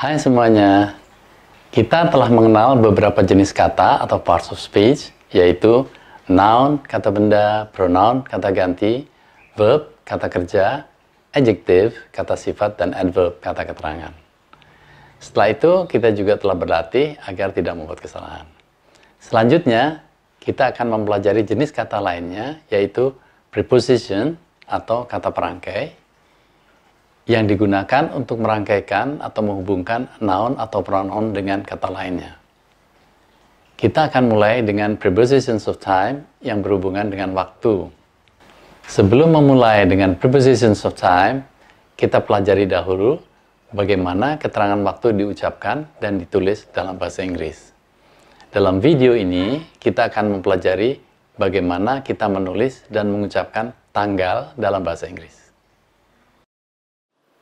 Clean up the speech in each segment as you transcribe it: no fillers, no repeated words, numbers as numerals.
Hai semuanya, kita telah mengenal beberapa jenis kata atau parts of speech, yaitu noun, kata benda, pronoun, kata ganti, verb, kata kerja, adjective, kata sifat, dan adverb, kata keterangan. Setelah itu, kita juga telah berlatih agar tidak membuat kesalahan. Selanjutnya, kita akan mempelajari jenis kata lainnya, yaitu preposition atau kata perangkai, yang digunakan untuk merangkaikan atau menghubungkan noun atau pronoun dengan kata lainnya. Kita akan mulai dengan prepositions of time yang berhubungan dengan waktu. Sebelum memulai dengan prepositions of time, kita pelajari dahulu bagaimana keterangan waktu diucapkan dan ditulis dalam bahasa Inggris. Dalam video ini, kita akan mempelajari bagaimana kita menulis dan mengucapkan tanggal dalam bahasa Inggris.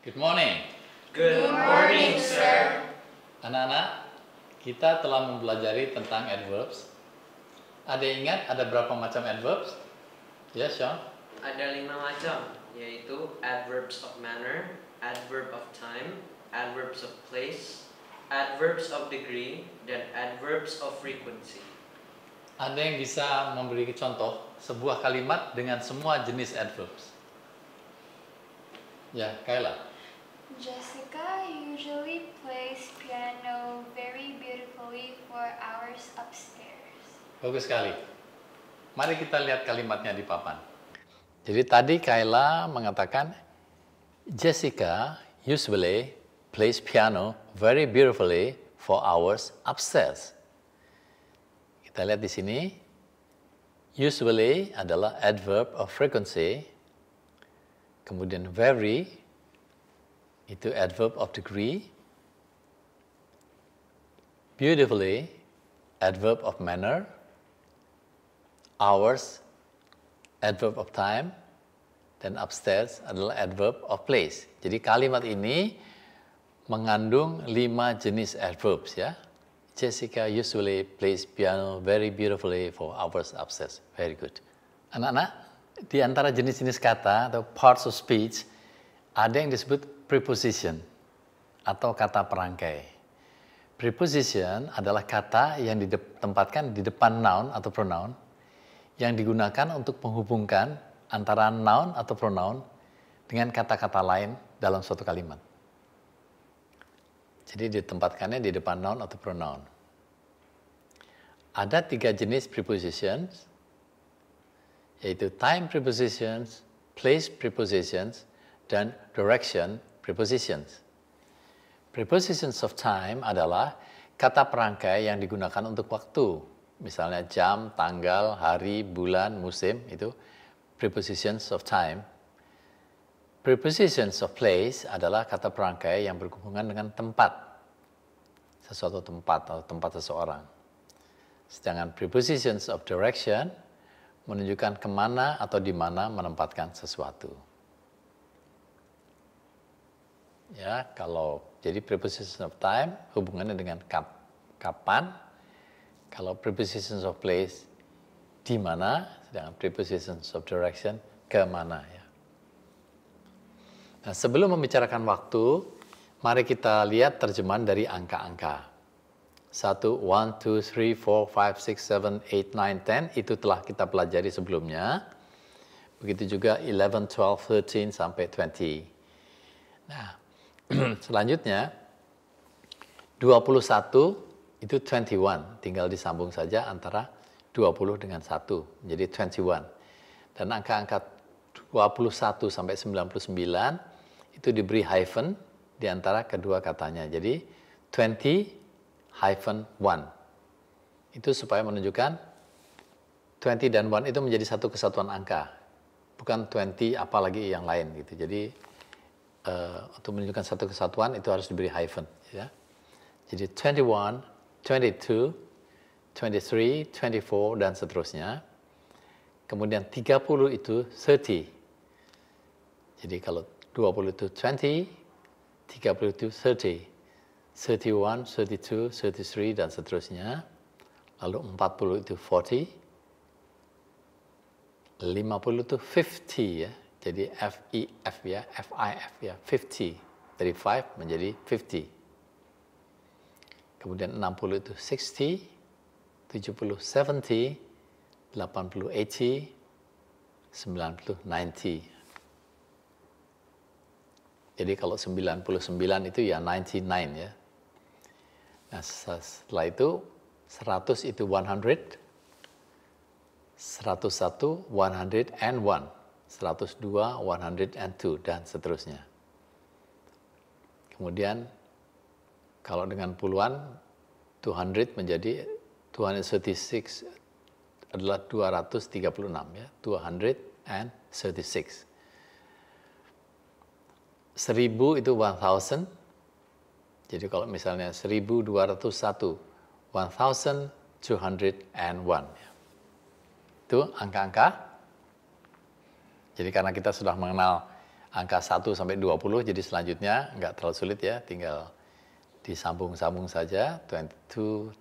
Good morning. Good morning, sir. Anak-anak, kita telah mempelajari tentang adverbs. Ada yang ingat ada berapa macam adverbs? Ya, Sean? Ada 5 macam, yaitu adverbs of manner, adverb of time, adverbs of place, adverbs of degree, dan adverbs of frequency. Ada yang bisa memberi contoh sebuah kalimat dengan semua jenis adverbs? Ya, Kayla. Jessica usually plays piano very beautifully for hours upstairs. Bagus sekali. Mari kita lihat kalimatnya di papan. Jadi tadi Kayla mengatakan, Jessica usually plays piano very beautifully for hours upstairs. Kita lihat di sini, usually adalah adverb of frequency, kemudian very itu adverb of degree, beautifully adverb of manner, hours adverb of time, dan upstairs adalah adverb of place. Jadi kalimat ini mengandung 5 jenis adverbs ya. Jessica usually plays piano very beautifully for hours upstairs. Very good. Anak-anak, di antara jenis-jenis kata atau parts of speech ada yang disebut preposition atau kata perangkai. Preposition adalah kata yang ditempatkan di depan noun atau pronoun yang digunakan untuk menghubungkan antara noun atau pronoun dengan kata-kata lain dalam suatu kalimat. Jadi ditempatkannya di depan noun atau pronoun. Ada 3 jenis prepositions, yaitu time prepositions, place prepositions, dan direction prepositions. Prepositions of time adalah kata perangkai yang digunakan untuk waktu. Misalnya jam, tanggal, hari, bulan, musim, itu prepositions of time. Prepositions of place adalah kata perangkai yang berhubungan dengan tempat. Sesuatu tempat atau tempat seseorang. Sedangkan prepositions of direction menunjukkan kemana atau di mana menempatkan sesuatu. Ya, kalau jadi prepositions of time hubungannya dengan kapan, kalau prepositions of place di mana, sedangkan prepositions of direction ke mana ya. Nah, sebelum membicarakan waktu, mari kita lihat terjemahan dari angka-angka. 1, 1, 2, 3, 4, 5, 6, 7, 8, 9, 10 itu telah kita pelajari sebelumnya. Begitu juga 11, 12, 13 sampai 20. Nah, selanjutnya 21 itu 21, tinggal disambung saja antara 20 dengan 1, menjadi 21. Dan angka-angka 21 sampai 99 itu diberi hyphen di antara kedua katanya. Jadi 20-1. Itu supaya menunjukkan 20 dan 1 itu menjadi satu kesatuan angka. Bukan 20 apalagi yang lain gitu. Jadi untuk menunjukkan satu kesatuan itu harus diberi hyphen ya. Jadi 21, 22, 23, 24 dan seterusnya. Kemudian 30 itu 30. Jadi kalau 20 itu 20, 30 itu 30. 31, 32, 33 dan seterusnya. Lalu 40 itu 40. 50 itu 50 ya. Jadi FIF ya, FIF ya, 50. Dari 5 menjadi 50. kemudian 60 itu 60, 70 70, 80 80, 90 90. Jadi kalau 99 itu ya 99 ya. Nah, setelah itu 100 itu 100, 101 101, 102 102 dan seterusnya. Kemudian kalau dengan puluhan 200 menjadi 236 adalah 236 ya, 236. 1000 itu 1000. Jadi kalau misalnya 1201, 1201 ya. Itu angka-angka. Jadi karena kita sudah mengenal angka 1 sampai 20, jadi selanjutnya nggak terlalu sulit ya, tinggal disambung-sambung saja, 22,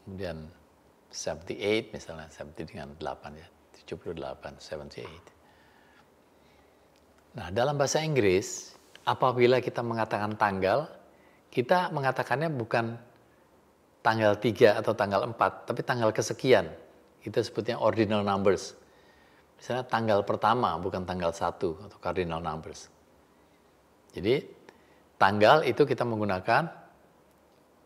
kemudian 78 misalnya, 70 dengan 8 ya, 78, 78. Nah, dalam bahasa Inggris, apabila kita mengatakan tanggal, kita mengatakannya bukan tanggal 3 atau tanggal 4, tapi tanggal kesekian. Kita sebutnya ordinal numbers. Misalnya tanggal pertama, bukan tanggal 1 atau cardinal numbers. Jadi, tanggal itu kita menggunakan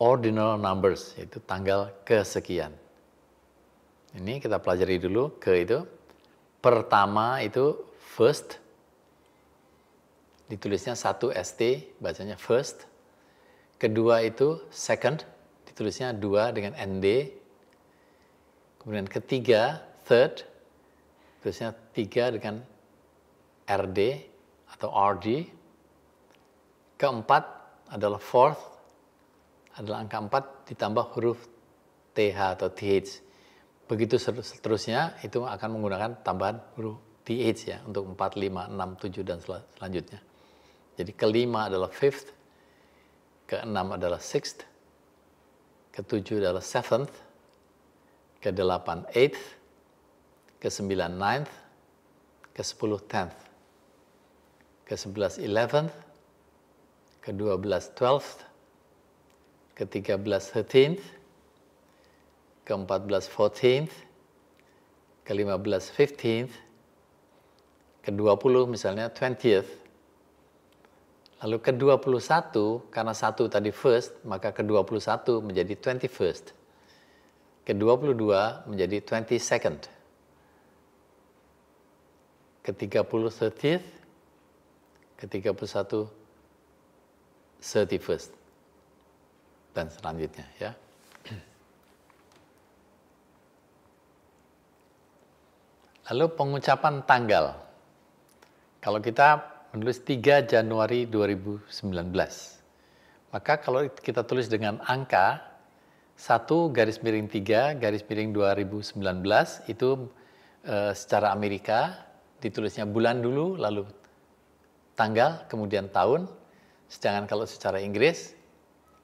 ordinal numbers, yaitu tanggal kesekian. Ini kita pelajari dulu ke itu. Pertama itu first, ditulisnya 1 ST, bacanya first. Kedua itu second, ditulisnya 2 dengan ND. Kemudian ketiga, third, ditulisnya 3 dengan RD atau RD. Keempat adalah fourth, adalah angka 4 ditambah huruf TH atau TH. Begitu seterusnya, itu akan menggunakan tambahan huruf TH ya, untuk 4, 5, 6, 7, dan selanjutnya. Jadi kelima adalah fifth, keenam adalah sixth, ketujuh adalah seventh, kedelapan eighth, kesembilan ninth, kesepuluh tenth, kesebelas eleventh, kedua belas twelfth, ketiga belas thirteenth, keempat belas fourteenth, kelima belas fifteenth, ke-20 misalnya 20th. Lalu ke-21, karena 1 tadi first, maka ke-21 menjadi 21st. Ke-22 menjadi 22nd. Ke-30 30th. Ke-31 31st. Dan selanjutnya ya. Lalu pengucapan tanggal. Kalau kita menulis 3 Januari 2019, maka kalau kita tulis dengan angka 1 garis miring 3 garis miring 2019 itu secara Amerika ditulisnya bulan dulu, lalu tanggal, kemudian tahun. Sedangkan kalau secara Inggris,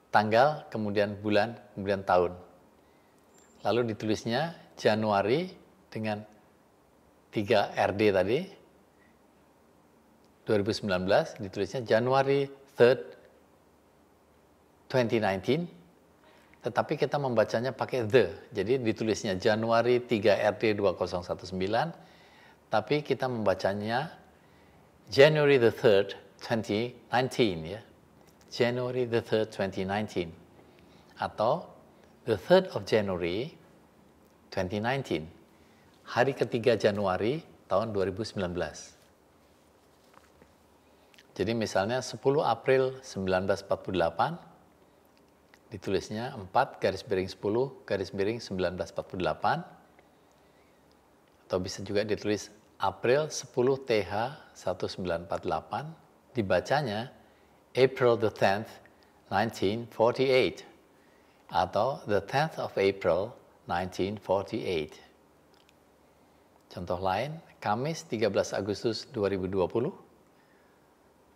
tanggal, kemudian bulan, kemudian tahun. Lalu ditulisnya Januari dengan 3 RD tadi, 2019 ditulisnya January 3rd 2019, tetapi kita membacanya pakai the, jadi ditulisnya Januari 3 RD 2019, tapi kita membacanya January the 3rd 2019 ya, January the 3rd 2019, atau the 3rd of January 2019, hari ketiga Januari tahun 2019. Jadi misalnya 10 April 1948, ditulisnya 4 garis miring 10 garis miring 1948, atau bisa juga ditulis April 10 TH 1948, dibacanya April the 10th 1948, atau the 10th of April 1948. Contoh lain, Kamis 13 Agustus 2020,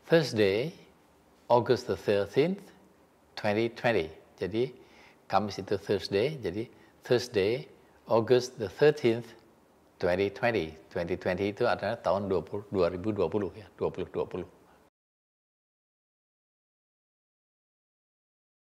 Thursday, August the 13th, 2020. Jadi, Kamis itu Thursday, jadi Thursday, August the 13th, 2020. 2020 itu adalah tahun 2020 ya, 2020.